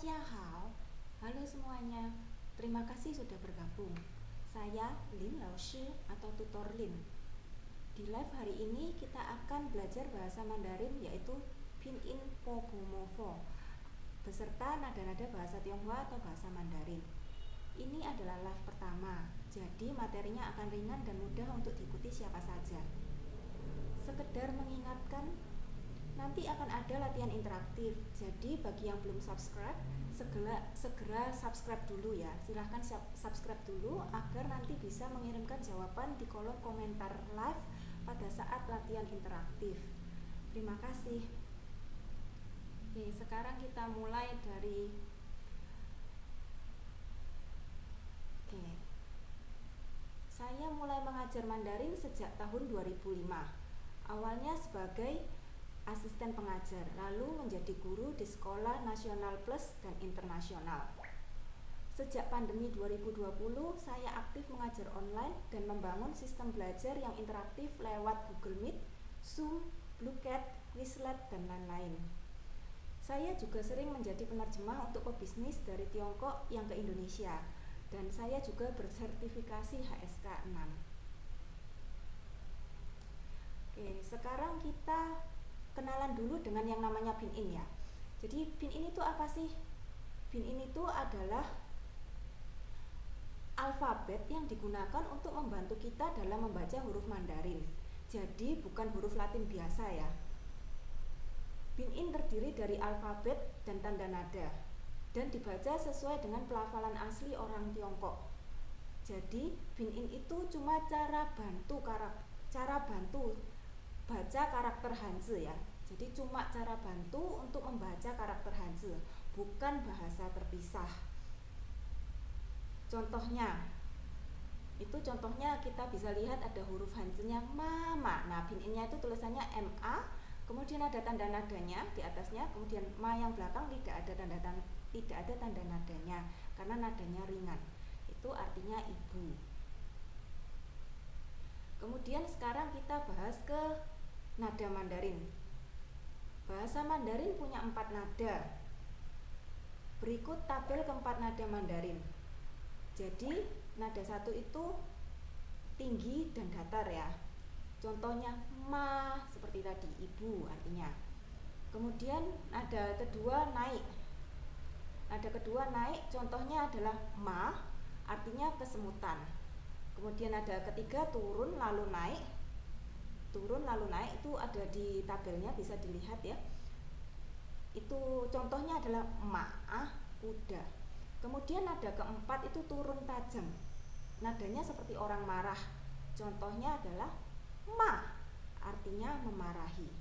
Xiahao. Halo semuanya, terima kasih sudah bergabung. Saya Lin Laoshi atau Tutor Lin. Di live hari ini kita akan belajar bahasa Mandarin yaitu Pinyin Popomofo beserta nada-nada bahasa Tionghoa atau bahasa Mandarin. Ini adalah live pertama, jadi materinya akan ringan dan mudah untuk diikuti siapa saja. Sekedar mengingatkan, nanti akan ada latihan interaktif. Jadi bagi yang belum subscribe, segera subscribe dulu ya. Silahkan subscribe dulu agar nanti bisa mengirimkan jawaban di kolom komentar live pada saat latihan interaktif. Terima kasih. Oke, sekarang kita mulai dari Saya mulai mengajar Mandarin sejak tahun 2005. Awalnya sebagai asisten pengajar, lalu menjadi guru di Sekolah Nasional Plus dan Internasional. Sejak pandemi 2020, saya aktif mengajar online dan membangun sistem belajar yang interaktif lewat Google Meet, Zoom, Bluecat, Quizlet, dan lain-lain. Saya juga sering menjadi penerjemah untuk pebisnis dari Tiongkok yang ke Indonesia, dan saya juga bersertifikasi HSK 6. Oke, sekarang kita kenalan dulu dengan yang namanya Pinyin ya. Jadi Pinyin itu apa sih? Pinyin itu adalah alfabet yang digunakan untuk membantu kita dalam membaca huruf Mandarin. Jadi bukan huruf Latin biasa ya. Pinyin terdiri dari alfabet dan tanda nada dan dibaca sesuai dengan pelafalan asli orang Tiongkok. Jadi Pinyin itu cuma cara bantu baca karakter Hanzi ya. Jadi cuma cara bantu untuk membaca karakter Hanzi, bukan bahasa terpisah. Contohnya kita bisa lihat ada huruf Hanzinya ma. Nah, Pinyinnya itu tulisannya MA, kemudian ada tanda nadanya di atasnya, kemudian ma yang belakang tidak ada tanda nadanya karena nadanya ringan. Itu artinya ibu. Kemudian sekarang kita bahas ke nada Mandarin. Bahasa Mandarin punya 4 nada. Berikut tabel keempat nada Mandarin. Jadi nada 1 itu tinggi dan datar ya. Contohnya ma seperti tadi, ibu artinya. Kemudian nada kedua naik. Nada kedua naik contohnya adalah ma, artinya kesemutan. Kemudian nada ketiga turun lalu naik. Turun lalu naik itu ada di tabelnya, bisa dilihat ya. Itu contohnya adalah ma'ah, kuda. Kemudian nada keempat itu turun tajam. Nadanya seperti orang marah. Contohnya adalah ma, artinya memarahi.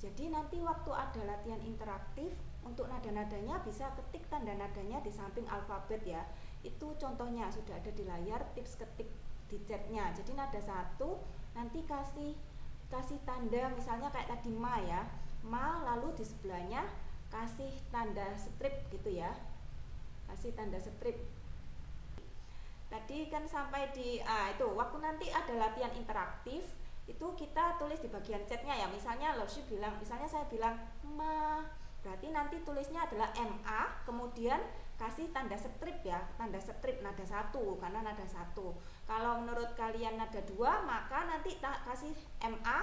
Jadi nanti waktu ada latihan interaktif, untuk nada-nadanya bisa ketik tanda nadanya di samping alfabet ya. Itu contohnya sudah ada di layar, tips ketik di chatnya. Jadi nada 1 nanti kasih tanda misalnya kayak tadi ma ya. Ma lalu di sebelahnya kasih tanda strip gitu ya. Kasih tanda strip. Tadi kan sampai di itu waktu nanti ada latihan interaktif itu kita tulis di bagian chatnya ya. Misalnya saya bilang ma, berarti nanti tulisnya adalah MA, kemudian kasih tanda strip ya, tanda strip nada 1 karena nada 1. Kalau menurut kalian nada 2, maka nanti kasih MA,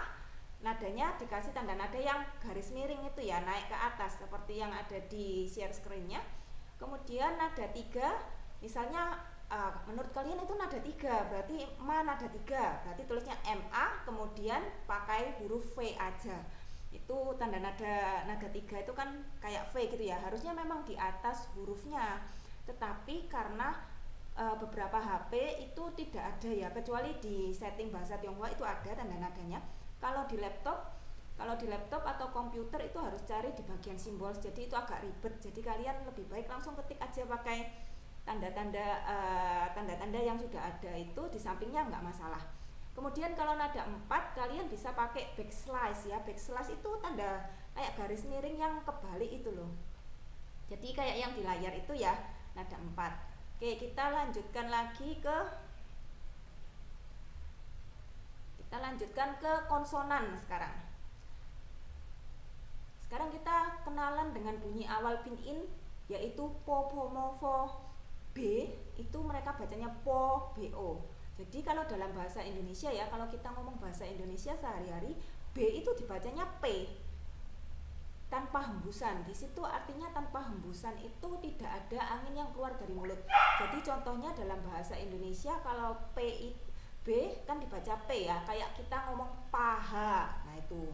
nadanya dikasih tanda nada yang garis miring itu ya, naik ke atas seperti yang ada di share screen-nya. Kemudian nada 3, misalnya menurut kalian itu nada 3, berarti ma nada 3, berarti tulisnya MA, kemudian pakai huruf V aja. Itu tanda nada 3 itu kan kayak V gitu ya, harusnya memang di atas hurufnya, tetapi karena beberapa HP itu tidak ada ya, kecuali di setting bahasa Tionghoa itu ada tanda nadanya. Kalau di laptop atau komputer itu harus cari di bagian simbol, jadi itu agak ribet. Jadi kalian lebih baik langsung ketik aja pakai tanda-tanda yang sudah ada itu di sampingnya nggak masalah. Kemudian kalau nada 4 kalian bisa pakai backslash ya. Backslash itu tanda kayak garis miring yang kebalik itu loh. Jadi kayak yang di layar itu ya, nada 4. Oke, kita lanjutkan ke konsonan sekarang. Sekarang kita kenalan dengan bunyi awal Pinyin yaitu po, po, mo, fo. B itu mereka bacanya po, bo. Jadi kalau dalam bahasa Indonesia ya, kalau kita ngomong bahasa Indonesia sehari-hari, B itu dibacanya P tanpa hembusan. Di situ artinya tanpa hembusan itu tidak ada angin yang keluar dari mulut. Jadi contohnya dalam bahasa Indonesia kalau B kan dibaca P ya, kayak kita ngomong paha. Nah itu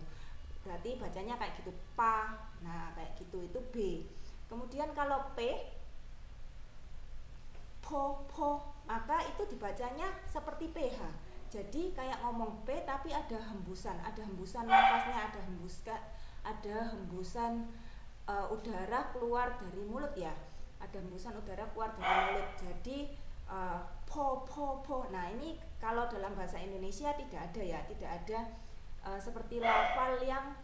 berarti bacanya kayak gitu, pa. Nah kayak gitu, itu B. Kemudian kalau P, po, po, maka itu dibacanya seperti PH. Jadi kayak ngomong P tapi ada hembusan nafasnya, ada hembusan udara keluar dari mulut ya. Ada hembusan udara keluar dari mulut. Jadi po, po, po. Nah ini kalau dalam bahasa Indonesia tidak ada ya, tidak ada seperti lafal yang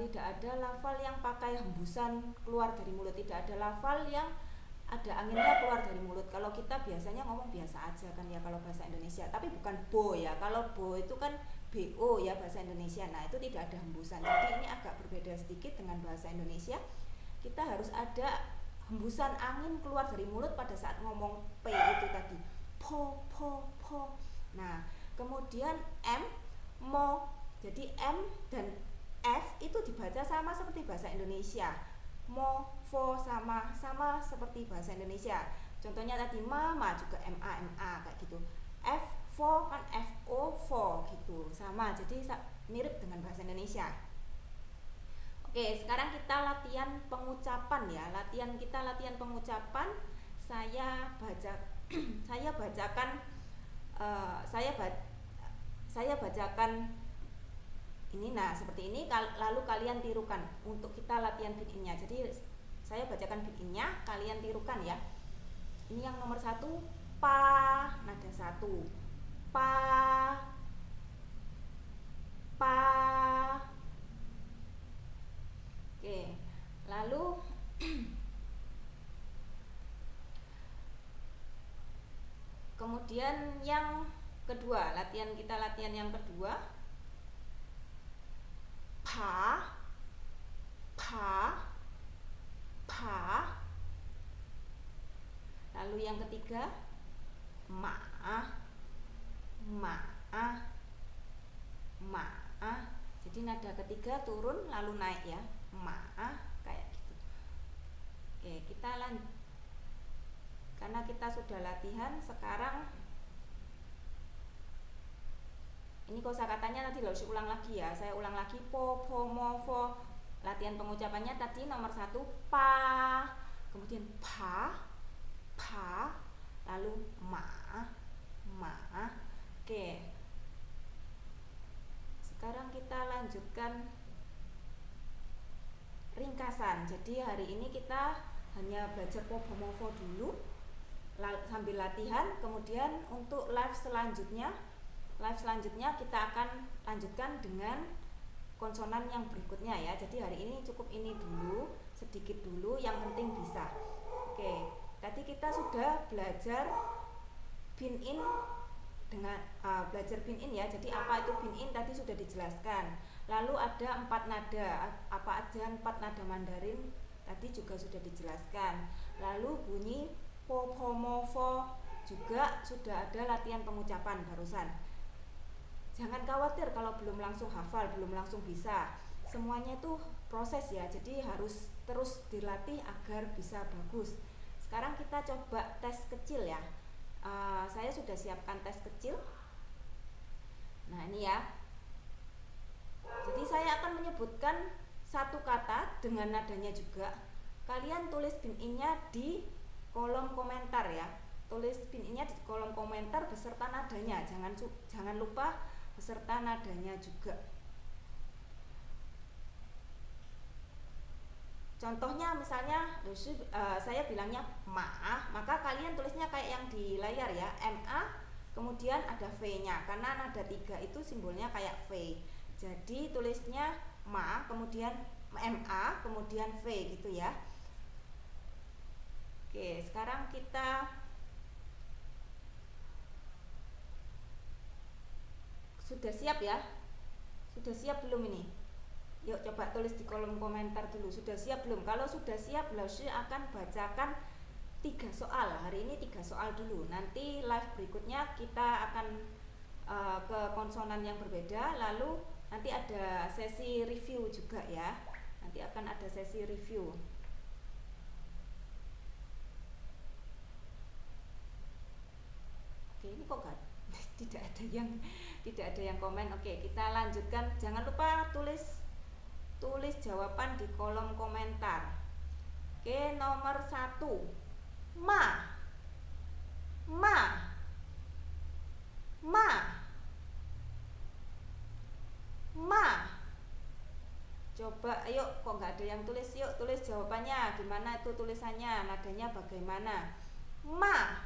tidak ada lafal yang pakai hembusan keluar dari mulut, tidak ada lafal yang ada anginnya keluar dari mulut. Kalau kita biasanya ngomong biasa aja kan ya kalau bahasa Indonesia, tapi bukan bo ya. Kalau bo itu kan bo ya bahasa Indonesia. Nah itu tidak ada hembusan. Jadi ini agak berbeda sedikit dengan bahasa Indonesia. Kita harus ada hembusan angin keluar dari mulut pada saat ngomong P itu tadi, po, po, po. Nah kemudian M, mo. Jadi M dan F itu dibaca sama seperti bahasa Indonesia, mo, fo, sama seperti bahasa Indonesia. Contohnya tadi mama juga ma kayak gitu. F, fo kan fo, fo gitu, sama. Jadi mirip dengan bahasa Indonesia. Oke, sekarang kita latihan pengucapan ya. Latihan pengucapan. Saya bacakan ini, nah seperti ini, lalu kalian tirukan untuk kita latihan bin-innya. Jadi saya bacakan bin-innya, kalian tirukan ya. Ini yang nomor 1, pa, nada 1, pa, pa. Oke, lalu kemudian yang kedua, latihan yang kedua, pa, pa, pa. Lalu yang ketiga, ma, ma, ma. Jadi nada ketiga turun lalu naik ya, ma, kayak gitu. Oke, kita lanjut. Karena kita sudah latihan, sekarang ini kosakatanya tadi harus ulang lagi ya. Saya ulang lagi, po, po, mo, fo. Latihan pengucapannya tadi nomor 1 pa, kemudian pa, pa, lalu ma, ma. Oke. Sekarang kita lanjutkan ringkasan. Jadi hari ini kita hanya belajar po, po, mo, fo dulu sambil latihan. Kemudian untuk live selanjutnya kita akan lanjutkan dengan konsonan yang berikutnya ya. Jadi hari ini cukup ini dulu, sedikit dulu, yang penting bisa. Oke, tadi kita sudah belajar bin-in dengan belajar bin-in ya. Jadi apa itu bin-in tadi sudah dijelaskan. Lalu ada 4 nada, apa aja 4 nada Mandarin tadi juga sudah dijelaskan. Lalu bunyi po, po, mo, fo juga sudah ada latihan pengucapan barusan. Jangan khawatir kalau belum langsung hafal, belum langsung bisa. Semuanya itu proses ya, jadi harus terus dilatih agar bisa bagus. Sekarang kita coba tes kecil ya. Saya sudah siapkan tes kecil. Nah ini ya. Jadi saya akan menyebutkan satu kata dengan nadanya juga. Kalian tulis bin-innya di kolom komentar ya. Tulis bin-innya di kolom komentar beserta nadanya. Jangan lupa beserta nadanya juga. Contohnya misalnya saya bilangnya ma, maka kalian tulisnya kayak yang di layar ya, ma, kemudian ada v-nya, karena nada 3 itu simbolnya kayak v. Jadi tulisnya ma, kemudian ma, kemudian v gitu ya. Oke, sekarang kita sudah siap ya? Sudah siap belum ini? Yuk coba tulis di kolom komentar dulu. Sudah siap belum? Kalau sudah siap, Laoshi akan bacakan 3 soal. Hari ini 3 soal dulu. Nanti live berikutnya kita akan ke konsonan yang berbeda. Lalu nanti ada sesi review juga ya. Nanti akan ada sesi review. Oke, ini kok gak, tidak ada yang komen. Oke, kita lanjutkan. Jangan lupa tulis jawaban di kolom komentar. Oke, nomor 1. Ma. Coba, ayo, kok nggak ada yang tulis? Yuk, tulis jawabannya. Gimana itu tulisannya? Nadanya bagaimana? Ma.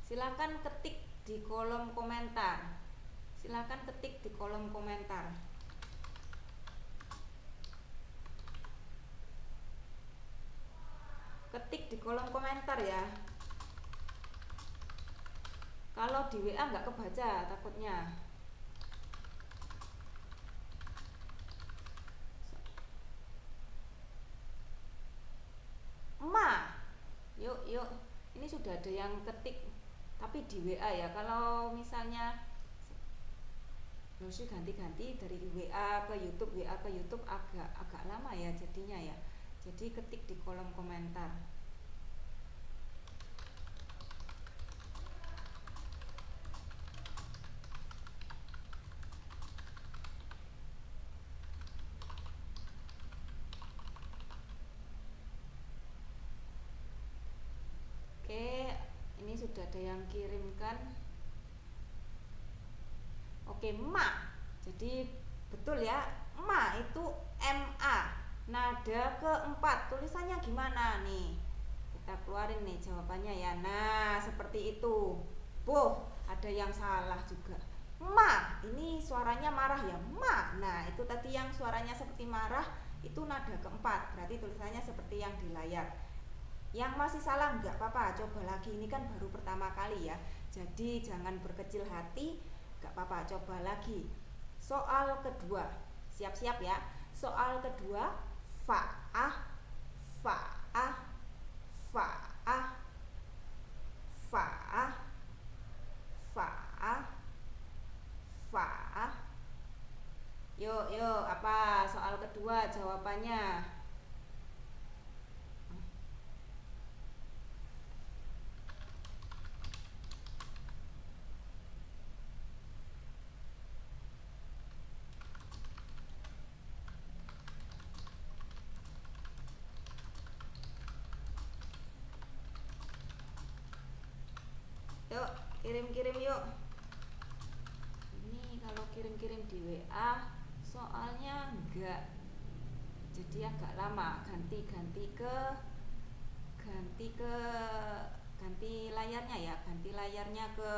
Silakan ketik di kolom komentar. Ketik di kolom komentar ya. Kalau di WA nggak kebaca takutnya. Yuk. Ini sudah ada yang ketik, tapi di WA ya. Kalau misalnya Laoshi ganti-ganti dari WA ke YouTube agak lama ya jadinya ya. Jadi ketik di kolom komentar. Oke, ini sudah ada yang kirimkan. Oke, ma. Jadi betul ya, ma itu MA. Nada keempat. Tulisannya gimana nih? Kita keluarin nih jawabannya ya. Nah, seperti itu. Boh, ada yang salah juga. Ma, ini suaranya marah ya. Ma. Nah, itu tadi yang suaranya seperti marah, itu nada keempat. Berarti tulisannya seperti yang di layar. Yang masih salah nggak apa-apa, coba lagi. Ini kan baru pertama kali ya. Jadi jangan berkecil hati. Gak apa-apa, coba lagi. Soal kedua, siap-siap ya. Soal kedua, fa'ah. Yuk, apa soal kedua jawabannya? Yuk, kirim yuk. Ini kalau kirim di WA soalnya enggak, jadi agak lama. Ganti layarnya ya. Ganti layarnya ke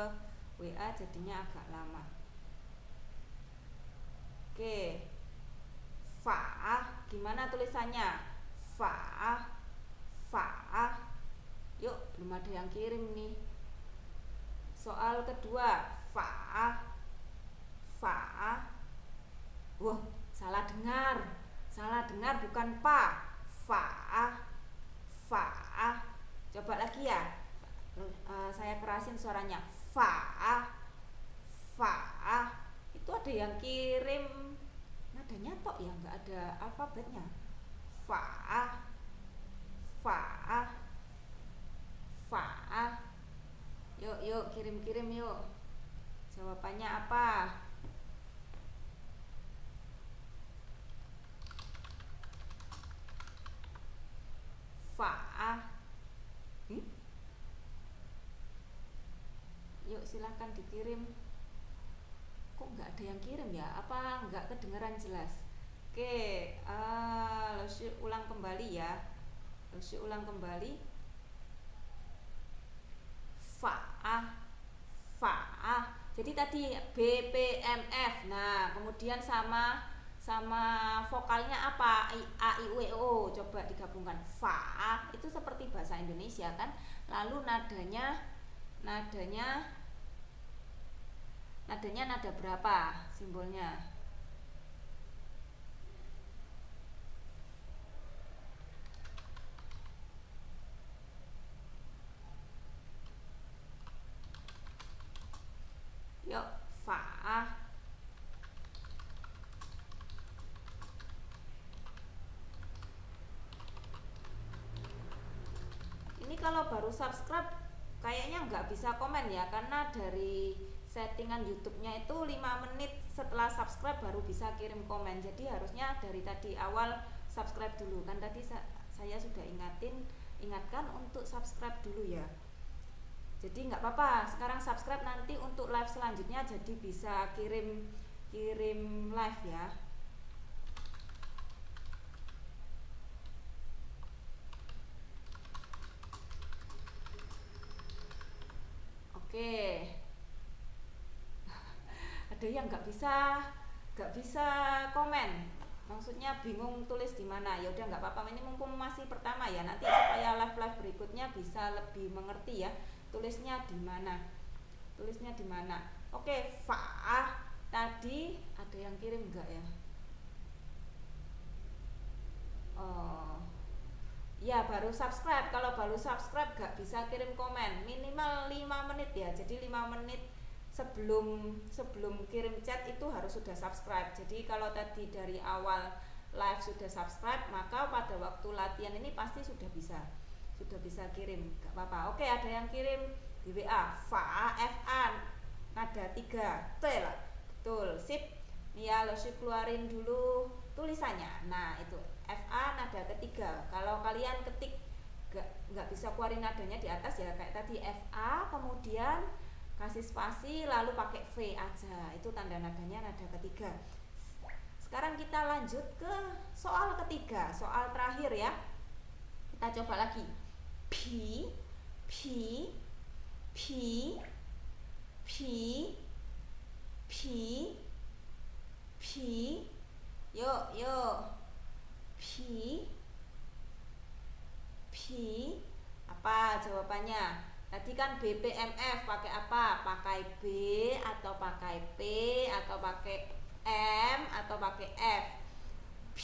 WA jadinya agak lama. Oke. Fa'ah, gimana tulisannya? Fa'ah. Yuk, belum ada yang kirim nih. Soal kedua, fa'ah. Wah, salah dengar bukan pa. Fa'ah. Coba lagi ya. Saya kerasin suaranya. Fa'ah. Itu ada yang kirim nadanya tok ya, nggak ada alfabetnya. Fa'ah. Yuk, kirim yuk. Jawabannya apa? Fa'ah. Yuk, silahkan dikirim. Kok nggak ada yang kirim ya? Apa nggak kedengeran jelas? Oke, Laoshi ulang kembali ya. Fa'ah. Jadi tadi BPMF. Nah, kemudian sama vokalnya apa? A I U E O. Coba digabungkan. Fa'ah itu seperti bahasa Indonesia kan? Lalu nadanya nadanya nada berapa simbolnya. Yuk, fa. Ini kalau baru subscribe kayaknya nggak bisa komen ya, karena dari settingan YouTube-nya itu 5 menit setelah subscribe baru bisa kirim komen. Jadi harusnya dari tadi awal subscribe dulu, kan tadi saya sudah ingatkan untuk subscribe dulu ya. Jadi nggak apa-apa, sekarang subscribe, nanti untuk live selanjutnya jadi bisa kirim live ya. Oke. Ada yang nggak bisa komen, maksudnya bingung tulis di mana. Ya udah nggak apa-apa, ini mumpung masih pertama ya, nanti supaya live berikutnya bisa lebih mengerti ya, tulisnya di mana. Oke, fa tadi ada yang kirim nggak ya? Oh ya, baru subscribe. Kalau baru subscribe gak bisa kirim komen, minimal 5 menit ya. Jadi 5 menit sebelum kirim chat itu harus sudah subscribe. Jadi kalau tadi dari awal live sudah subscribe, maka pada waktu latihan ini pasti sudah bisa kirim, gak apa-apa. Oke, ada yang kirim di WA, fa nada 3, betul, sip. Nih ya, Losi keluarin dulu tulisannya. Nah itu FA nada ketiga. Kalau kalian ketik nggak bisa keluarin nadanya di atas ya, kayak tadi FA kemudian kasih spasi lalu pakai V aja, itu tanda nadanya nada ketiga. Sekarang kita lanjut ke soal ketiga, soal terakhir ya. Kita coba lagi. P P P P P P. Yuk P apa jawabannya? Tadi kan BPMF pakai apa? Pakai B atau pakai P atau pakai M atau pakai F? P.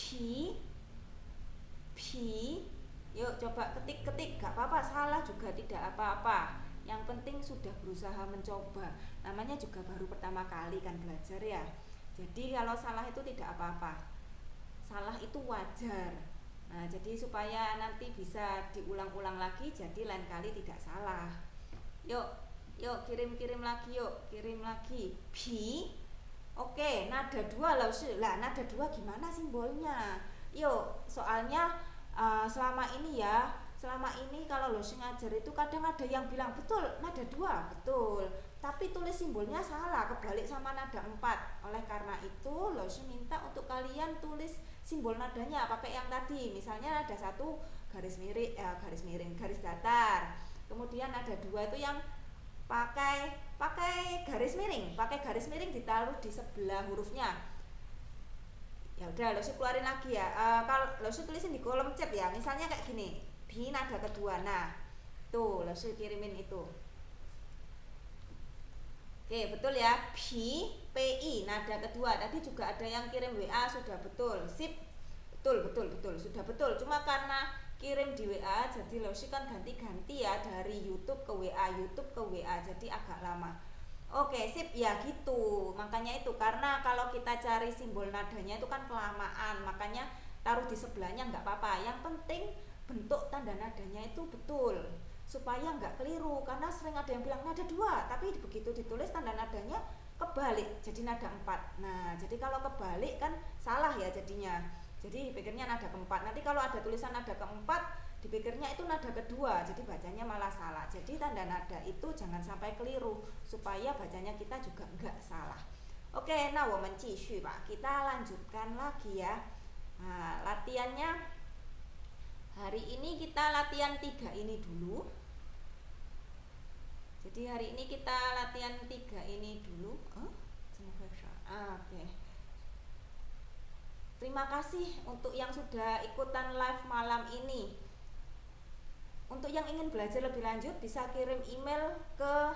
Yuk coba ketik, gak apa-apa, salah juga tidak apa-apa. Yang penting sudah berusaha mencoba. Namanya juga baru pertama kali kan belajar ya. Jadi kalau salah itu tidak apa-apa. Salah itu wajar. Nah, jadi supaya nanti bisa diulang-ulang lagi, jadi lain kali tidak salah. Yuk kirim lagi, kirim lagi. P. Oke, nada 2 lah, nada 2 gimana simbolnya? Yuk, soalnya selama ini kalau Losi ngajar itu kadang ada yang bilang betul nada 2, betul, tapi tulis simbolnya salah, kebalik sama nada 4. Oleh karena itu Losi minta untuk kalian tulis simbol nadanya pakai yang tadi. Misalnya nada 1 garis datar. Kemudian nada 2 itu yang pakai garis miring ditaruh di sebelah hurufnya. Ya udah, Losi keluarin lagi ya. Kalau Losi tulisin di kolom chat ya, misalnya kayak gini, B nada kedua. Nah tuh Losi kirimin itu. Oke, betul ya, PI nada kedua. Tadi juga ada yang kirim WA, sudah betul, sip. Betul, sudah betul. Cuma karena kirim di WA jadi Losi kan ganti-ganti ya, dari YouTube ke WA, jadi agak lama. Oke, sip ya gitu. Makanya itu, karena kalau kita cari simbol nadanya itu kan kelamaan, makanya taruh di sebelahnya nggak apa-apa. Yang penting bentuk tanda nadanya itu betul, supaya nggak keliru. Karena sering ada yang bilang nada 2, tapi begitu ditulis tanda nadanya kebalik, jadi nada 4. Nah, jadi kalau kebalik kan salah ya jadinya. Jadi dipikirnya nada keempat. Nanti kalau ada tulisan nada keempat, dipikirnya itu nada kedua, jadi bacanya malah salah. Jadi tanda nada itu jangan sampai keliru, supaya bacanya kita juga nggak salah. Oke, nah woman cishu Pak, kita lanjutkan lagi ya. Nah, latihannya hari ini kita latihan 3 ini dulu. Jadi hari ini kita latihan 3 ini dulu. Oke. Terima kasih untuk yang sudah ikutan live malam ini. Untuk yang ingin belajar lebih lanjut bisa kirim email ke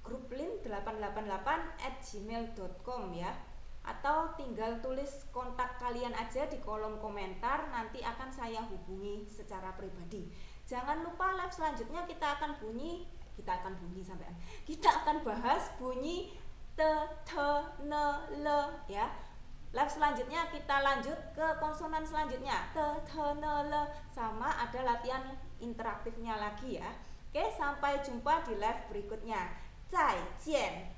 gruplin888@gmail.com ya. Atau tinggal tulis kontak kalian aja di kolom komentar, nanti akan saya hubungi secara pribadi. Jangan lupa live selanjutnya kita akan bahas bunyi t, th, n, l ya. Live selanjutnya kita lanjut ke konsonan selanjutnya, t, th, n, l, sama ada latihan interaktifnya lagi ya. Oke, sampai jumpa di live berikutnya. 再见。